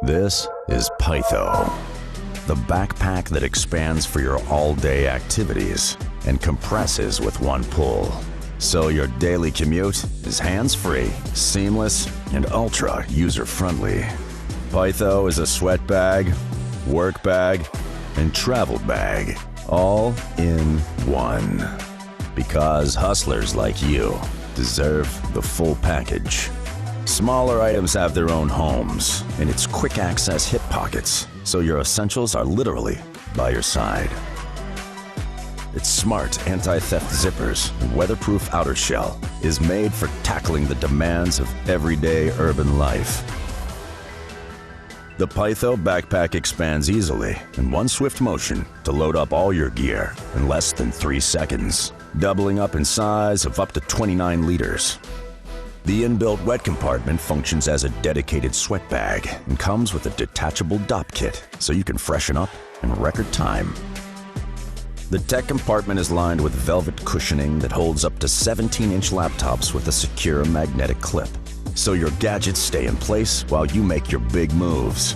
This is Pytho, the backpack that expands for your all-day activities and compresses with one pull. So your daily commute is hands-free, seamless, and ultra user-friendly. Pytho is a sweat bag, work bag, and travel bag, all in one. Because hustlers like you deserve the full package. Smaller items have their own homes, and it's quick access hip pockets, so your essentials are literally by your side. Its smart anti-theft zippers and weatherproof outer shell is made for tackling the demands of everyday urban life. The Pytho backpack expands easily in one swift motion to load up all your gear in less than 3 seconds, doubling up in size of up to 29 liters. The inbuilt wet compartment functions as a dedicated sweat bag and comes with a detachable DOP kit so you can freshen up in record time. The tech compartment is lined with velvet cushioning that holds up to 17-inch laptops with a secure magnetic clip, so your gadgets stay in place while you make your big moves.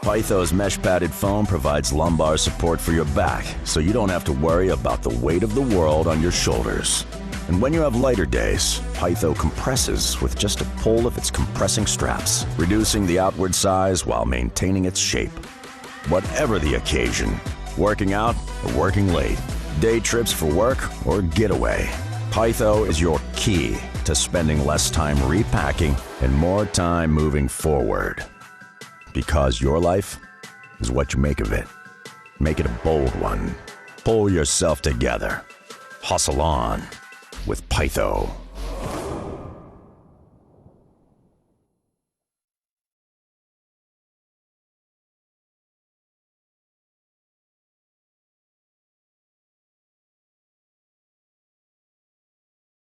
Pytho's mesh-padded foam provides lumbar support for your back, so you don't have to worry about the weight of the world on your shoulders. And when you have lighter days, Pytho compresses with just a pull of its compressing straps, reducing the outward size while maintaining its shape. Whatever the occasion, working out or working late, day trips for work or getaway, Pytho is your key to spending less time repacking and more time moving forward. Because your life is what you make of it. Make it a bold one. Pull yourself together. Hustle on with Pytho.